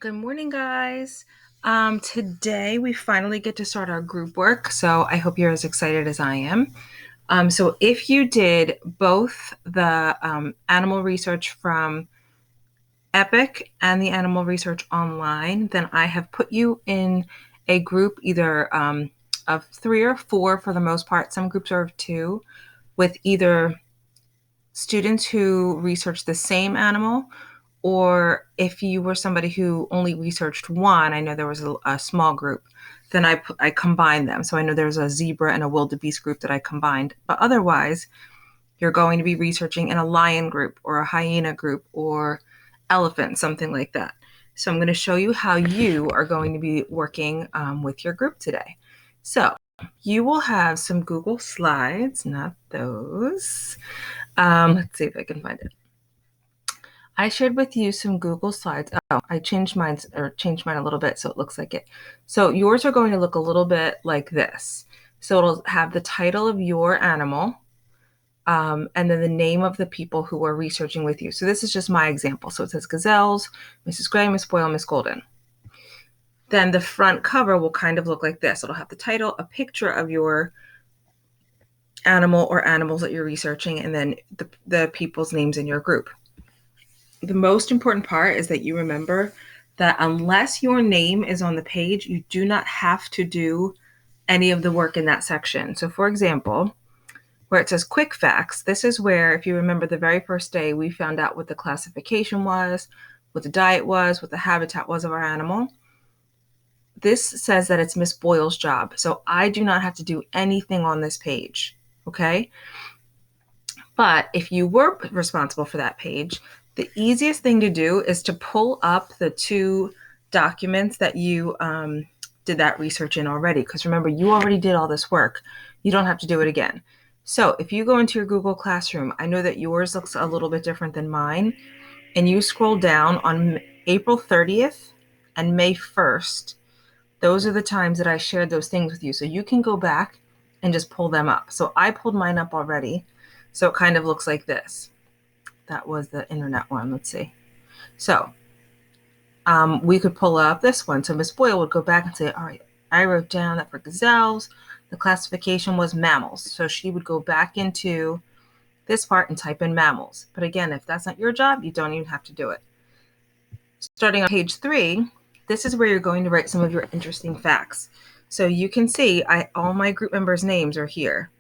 Good morning, guys. Today we finally get to start our group work, so I hope you're as excited as I am. So if you did both the animal research from Epic and the animal research online, then I have put you in a group either of 3 or 4 for the most part. Some groups are of 2 with either students who research the same animal, or if you were somebody who only researched one, I know there was a small group, then I combined them. So I know there's a zebra and a wildebeest group that I combined. But otherwise, you're going to be researching in a lion group or a hyena group or elephant, something like that. So I'm going to show you how you are going to be working with your group today. So you will have some Google Slides, not those. Let's see if I can find it. I shared with you some Google Slides. Oh, I changed mine a little bit so it looks like it. So yours are going to look a little bit like this. So it'll have the title of your animal, and then the name of the people who are researching with you. So this is just my example. So it says gazelles, Mrs. Gray, Miss Boyle, Miss Golden. Then the front cover will kind of look like this. It'll have the title, a picture of your animal or animals that you're researching, and then the people's names in your group. The most important part is that you remember that unless your name is on the page, you do not have to do any of the work in that section. So for example, where it says quick facts, this is where, if you remember the very first day, we found out what the classification was, what the diet was, what the habitat was of our animal. This says that it's Miss Boyle's job. So I do not have to do anything on this page, okay? But if you were responsible for that page, the easiest thing to do is to pull up the 2 documents that you did that research in already. Because remember, you already did all this work. You don't have to do it again. So if you go into your Google Classroom, I know that yours looks a little bit different than mine, and you scroll down on April 30th and May 1st, those are the times that I shared those things with you. So you can go back and just pull them up. So I pulled mine up already. So it kind of looks like this. That was the internet one. Let's see. So we could pull up this one. So Miss Boyle would go back and say, all right, I wrote down that for gazelles, the classification was mammals. So she would go back into this part and type in mammals. But again, if that's not your job, you don't even have to do it. Starting on page 3, this is where you're going to write some of your interesting facts. So you can see all my group members' names are here.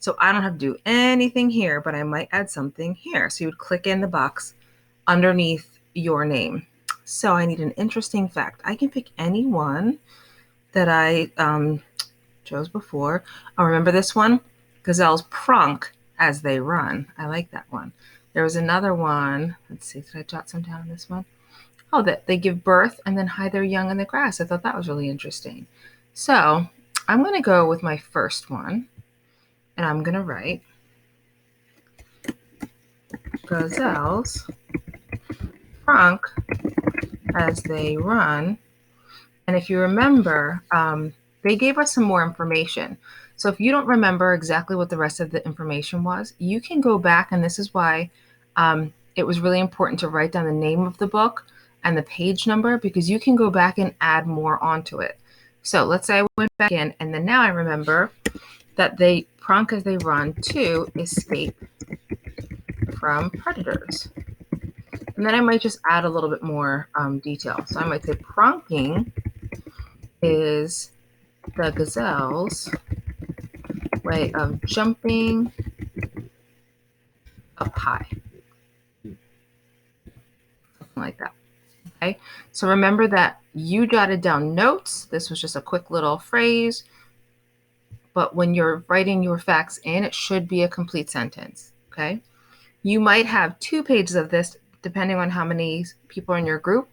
So I don't have to do anything here, but I might add something here. So you would click in the box underneath your name. So I need an interesting fact. I can pick any one that I chose before. I'll remember this one. Gazelles pronk as they run. I like that one. There was another one. Let's see, did I jot some down on this one? Oh, that they give birth and then hide their young in the grass. I thought that was really interesting. So I'm going to go with my first one, and I'm going to write gazelles pronk as they run. And if you remember, they gave us some more information. So if you don't remember exactly what the rest of the information was, you can go back, and this is why it was really important to write down the name of the book and the page number, because you can go back and add more onto it. So let's say I went back in, and then now I remember that they pronk as they run to escape from predators. And then I might just add a little bit more detail. So I might say pronking is the gazelle's way of jumping up high. Something like that. Okay. So remember that you jotted down notes. This was just a quick little phrase. But when you're writing your facts in, it should be a complete sentence. Okay. You might have 2 pages of this depending on how many people are in your group.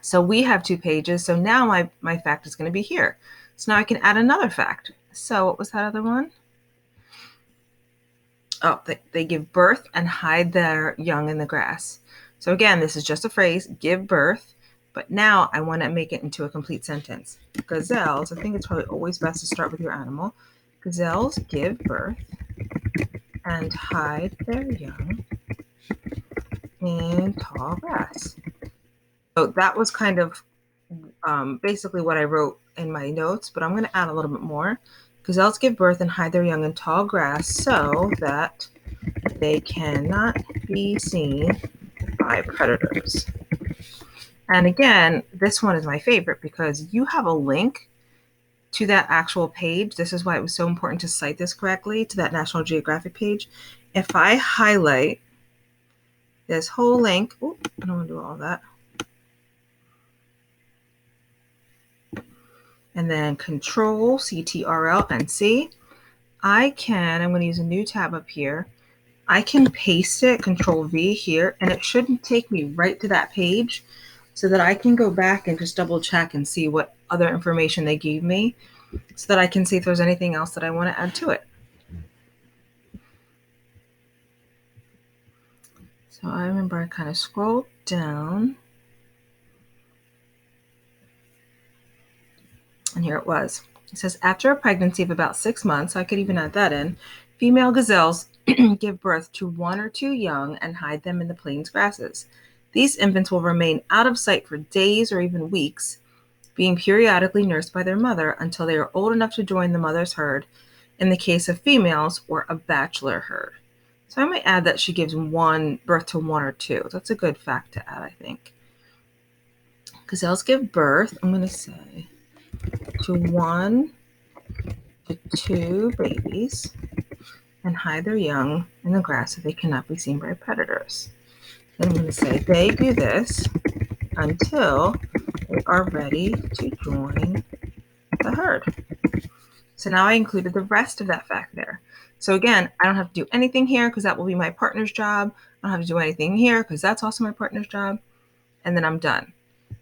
So we have 2 pages. So now my fact is going to be here. So now I can add another fact. So what was that other one? Oh, they give birth and hide their young in the grass. So again, this is just a phrase, give birth, but now I want to make it into a complete sentence. Gazelles, I think it's probably always best to start with your animal. Gazelles give birth and hide their young in tall grass. So that was kind of basically what I wrote in my notes, but I'm going to add a little bit more. Gazelles give birth and hide their young in tall grass so that they cannot be seen by predators. And again, this one is my favorite because you have a link to that actual page. This is why it was so important to cite this correctly to that National Geographic page. If I highlight this whole link, I don't want to do all that. And then Control CTRL and C, I'm going to use a new tab up here. I can paste it, Control V here, and it shouldn't take me right to that page so that I can go back and just double check and see what other information they gave me so that I can see if there's anything else that I want to add to it. So I remember I kind of scrolled down and here it was. It says, after a pregnancy of about 6 months, I could even add that in, female gazelles give birth to 1 or 2 young and hide them in the plains grasses. These infants will remain out of sight for days or even weeks, being periodically nursed by their mother until they are old enough to join the mother's herd in the case of females or a bachelor herd. So I might add that she gives birth to 1 or 2. That's a good fact to add, I think. Gazelles give birth, I'm going to say, to 1 to 2 babies and hide their young in the grass so they cannot be seen by predators. Then I'm going to say they do this until they are ready to join the herd. So now I included the rest of that fact there. So again, I don't have to do anything here because that will be my partner's job. I don't have to do anything here because that's also my partner's job. And then I'm done.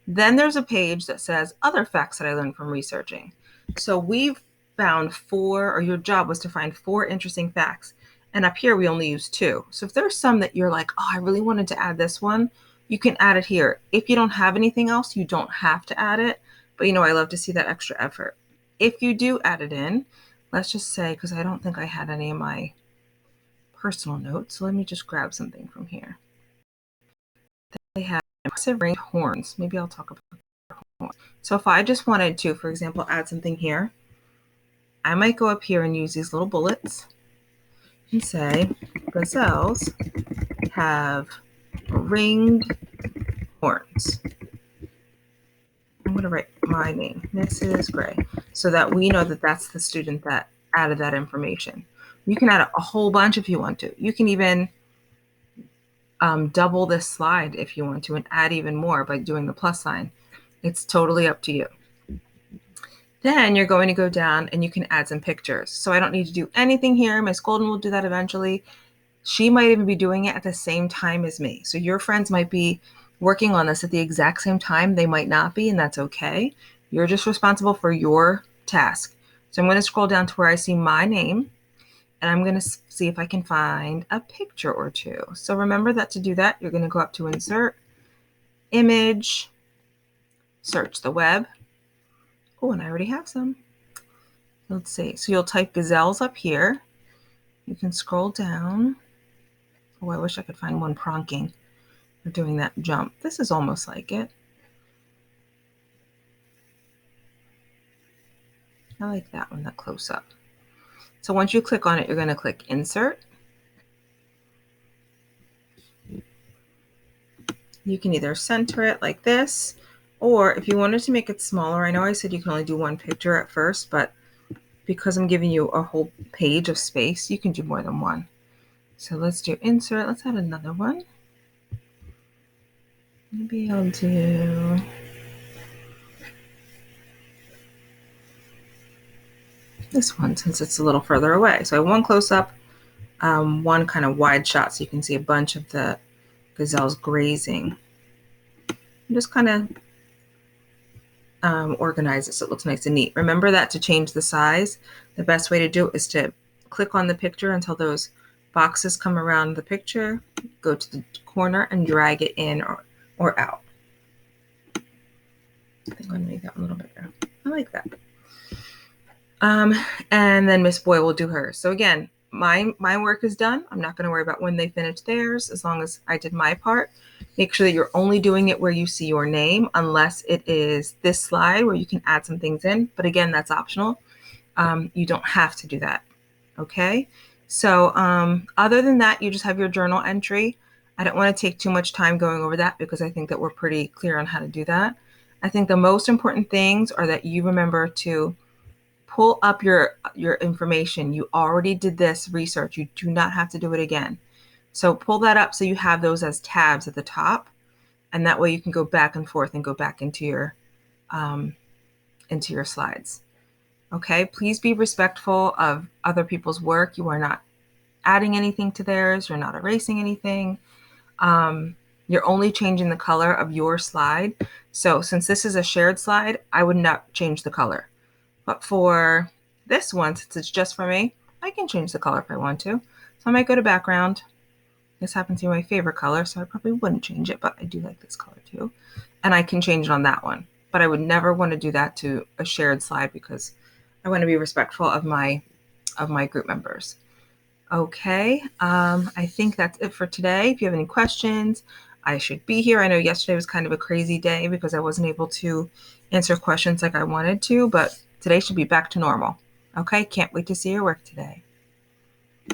Then there's a page that says other facts that I learned from researching. So we've found 4, or your job was to find 4 interesting facts. And up here, we only use 2. So if there's some that you're like, oh, I really wanted to add this one, you can add it here. If you don't have anything else, you don't have to add it. But I love to see that extra effort. If you do add it in, let's just say, because I don't think I had any of my personal notes. So let me just grab something from here. They have impressive ringed horns. Maybe I'll talk about horns. So if I just wanted to, for example, add something here, I might go up here and use these little bullets and say, gazelles have ringed horns. I'm going to write my name, Mrs. Gray, so that we know that that's the student that added that information. You can add a whole bunch if you want to. You can even double this slide if you want to and add even more by doing the plus sign. It's totally up to you. Then you're going to go down and you can add some pictures. So I don't need to do anything here. Miss Golden will do that eventually. She might even be doing it at the same time as me. So your friends might be working on this at the exact same time. They might not be, and that's okay. You're just responsible for your task. So I'm going to scroll down to where I see my name, and I'm going to see if I can find a picture or 2. So remember that to do that, you're going to go up to Insert, Image, Search the Web. Oh, and I already have some. Let's see. So you'll type gazelles up here. You can scroll down. Oh, I wish I could find one pronking or doing that jump. This is almost like it. I like that one, that close up. So once you click on it, you're going to click Insert. You can either center it like this, or if you wanted to make it smaller, I know I said you can only do 1 picture at first, but because I'm giving you a whole page of space, you can do more than 1. So let's do Insert. Let's add another one. Maybe I'll do this one since it's a little further away. So I have 1 close up, 1 kind of wide shot so you can see a bunch of the gazelles grazing. And just kind of organize it so it looks nice and neat. Remember that to change the size, the best way to do it is to click on the picture until those boxes come around the picture, go to the corner and drag it in or out. I think I'm going to make that one a little bigger. I like that. And then Miss Boyle will do hers. So again, my work is done. I'm not going to worry about when they finish theirs as long as I did my part. Make sure that you're only doing it where you see your name, unless it is this slide where you can add some things in. But again, that's optional. You don't have to do that. Okay. So other than that, you just have your journal entry. I don't want to take too much time going over that because I think that we're pretty clear on how to do that. I think the most important things are that you remember to pull up your information. You already did this research. You do not have to do it again. So pull that up so you have those as tabs at the top, and that way you can go back and forth and go back um, into your slides. Okay, please be respectful of other people's work. You are not adding anything to theirs. You're not erasing anything. You're only changing the color of your slide. So since this is a shared slide, I would not change the color. But for this one, since it's just for me, I can change the color if I want to. So I might go to background. This happens to be my favorite color, so I probably wouldn't change it, but I do like this color too. And I can change it on that one. But I would never want to do that to a shared slide because I want to be respectful of my group members. Okay, I think that's it for today. If you have any questions, I should be here. I know yesterday was kind of a crazy day because I wasn't able to answer questions like I wanted to, but today should be back to normal. Okay, can't wait to see your work today.